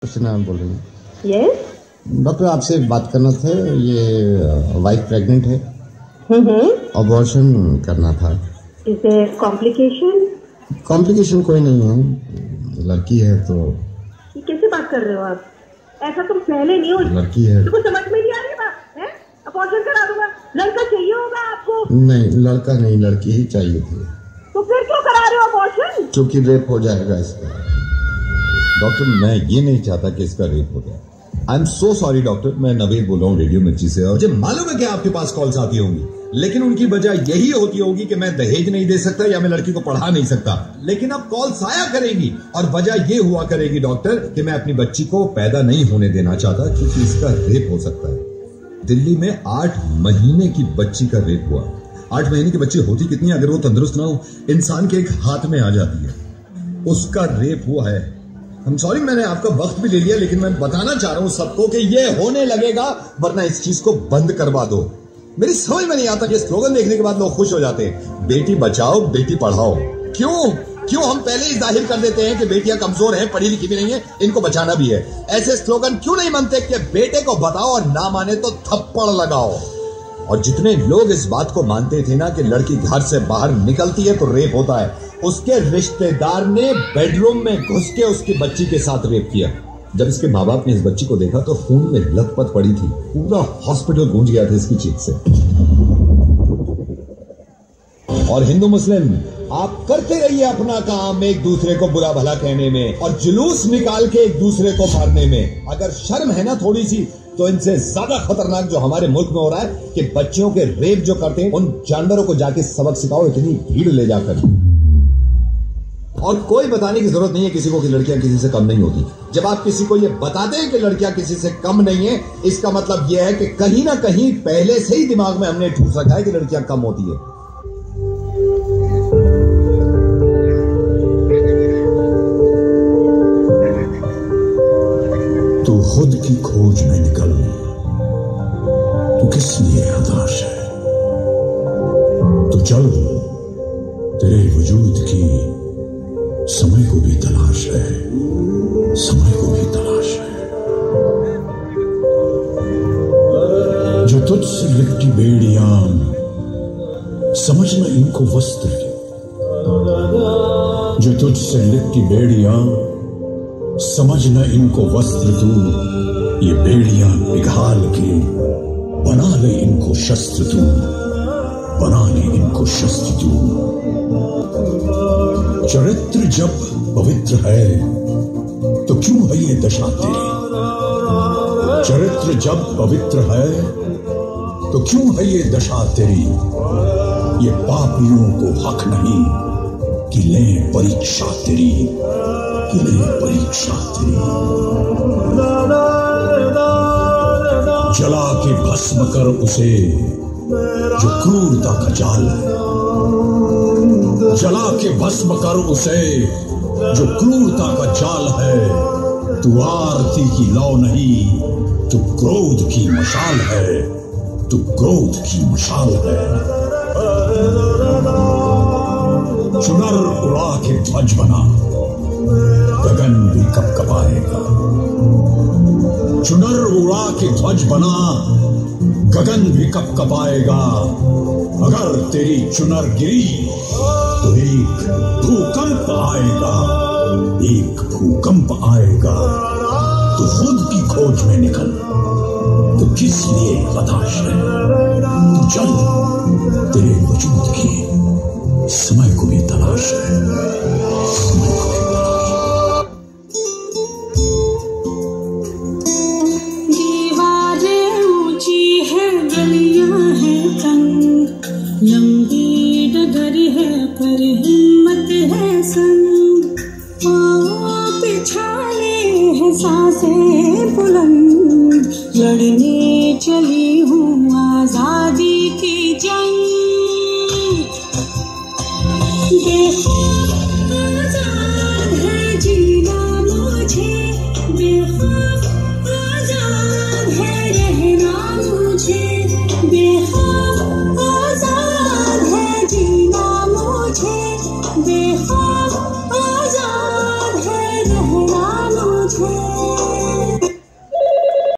नाम बोल रही हैं? यस डॉक्टर, आपसे बात करना था। ये वाइफ प्रेग्नेंट है, अबॉर्शन करना था। Is there complication? कॉम्प्लिकेशन कोई नहीं है, लड़की है तो। ये कैसे बात कर रहे हो आप? ऐसा तुम पहले नहीं हो। लड़की है, तुमको समझ में नहीं आ रही बात है? अबॉर्शन करा दूंगा। लड़का चाहिए होगा आपको? नहीं, लड़का नहीं, लड़की ही चाहिए थी। तो फिर क्यों करा रहे हो अबॉर्शन? क्योंकि रेप हो जाएगा इसका। डॉक्टर, मैं ये नहीं चाहता कि इसका रेप हो जाए। I am so sorry doctor, मैं नवीद बोल रहा हूँ रेडियो मिर्ची से। और मुझे मालूम है कि आपके पास कॉल्स आती होंगी, लेकिन उनकी वजह यही होती होगी कि मैं दहेज नहीं दे सकता या मैं लड़की को पढ़ा नहीं सकता। लेकिन अब कॉल्स आया करेगी और वजह ये हुआ करेगी डॉक्टर कि मैं अपनी बच्ची को पैदा नहीं होने देना चाहता, क्योंकि इसका रेप हो सकता है। दिल्ली में 8 महीने की बच्ची का रेप हुआ। 8 महीने की बच्ची होती कितनी, अगर वो तंदुरुस्त ना हो, इंसान के एक हाथ में आ जाती है। उसका रेप हुआ है। I'm sorry, मैंने आपका वक्त भी ले लिया, लेकिन मैं बताना चाह रहा हूं सबको कि ये होने लगेगा, वरना इस चीज को बंद करवा दो। मेरी समझ में नहीं आता कि स्लोगन देखने के बाद लोग खुश हो जाते हैं, बेटी बचाओ बेटी पढ़ाओ। क्यों हम पहले ही जाहिर कर देते हैं कि बेटियां कमजोर हैं, पढ़ी लिखी भी नहीं है, इनको बचाना भी है। ऐसे स्लोगन क्यों नहीं बनते कि बेटे को बताओ और ना माने तो थप्पड़ लगाओ। और जितने लोग इस बात को मानते थे ना कि लड़की घर से बाहर निकलती है तो रेप होता है, उसके रिश्तेदार ने बेडरूम में घुस के उसकी बच्ची के साथ रेप किया। जब इसके माँ बाप ने इस बच्ची को देखा तो खून में लथपथ पड़ी थी, पूरा हॉस्पिटल गूंज गया था इसकी चीख से। और हिंदू मुस्लिम, आप करते रहिए अपना काम एक दूसरे को बुरा भला कहने में और जुलूस निकाल के एक दूसरे को मारने में। अगर शर्म है ना थोड़ी सी, तो इनसे ज्यादा खतरनाक जो हमारे मुल्क में हो रहा है कि बच्चियों के रेप जो करते हैं, उन जानवरों को जाके सबक सिखाओ, इतनी भीड़ ले जाकर। और कोई बताने की जरूरत नहीं है किसी को कि लड़कियां किसी से कम नहीं होती। जब आप किसी को यह बताते हैं कि लड़कियां किसी से कम नहीं है, इसका मतलब यह है कि कहीं ना कहीं पहले से ही दिमाग में हमने ठूस रखा है कि लड़कियां कम होती है। तू खुद की खोज में निकल, तू किस लिए हताश है? तो चल, तेरे वजूद की समय को भी तलाश है, समय को भी तलाश है। जो तुझसे लिपटी बेड़ियां, समझना इनको वस्त्र। जो तुझसे लिपटी बेड़ियां, समझना इनको वस्त्र तू। ये बेड़ियां पिघाल के बना ले इनको शस्त्र तू, बना ले इनको शस्त्र तू। चरित्र जब पवित्र है तो क्यों है ये दशा तेरी? चरित्र जब पवित्र है तो क्यों है ये दशा तेरी? ये पापियों को हक नहीं कि ले परीक्षा तेरी, कि ले परीक्षा तेरी। जला के भस्म कर उसे जो क्रूरता का जाल है, जला के भस्म कर उसे जो क्रूरता का जाल है। तू आरती की लौ नहीं, तू क्रोध की मशाल है, तू क्रोध की मशाल है। चुनर उड़ा के ध्वज बना, गगन भी कपकपाएगा। चुनर उड़ा के ध्वज बना, गगन भी कपकपाएगा। अगर तेरी चुनर गिरी तो एक भूकंप आएगा, एक भूकंप आएगा। तो खुद की खोज में निकल, तो किस लिए हताश है? तो चल, तेरे वजूद की समय को भी तलाश है, समय को भी तलाश है। दीवारें ऊंची है, गलियां हैं तंग, लंबी डगर है पर हिम्मत है संग। पाँव पिछाले हैं सांसें बुलंद, लड़ने चली हूँ आजादी की जंग। बेखौफ आजाद है जीना मुझे, बेखौफ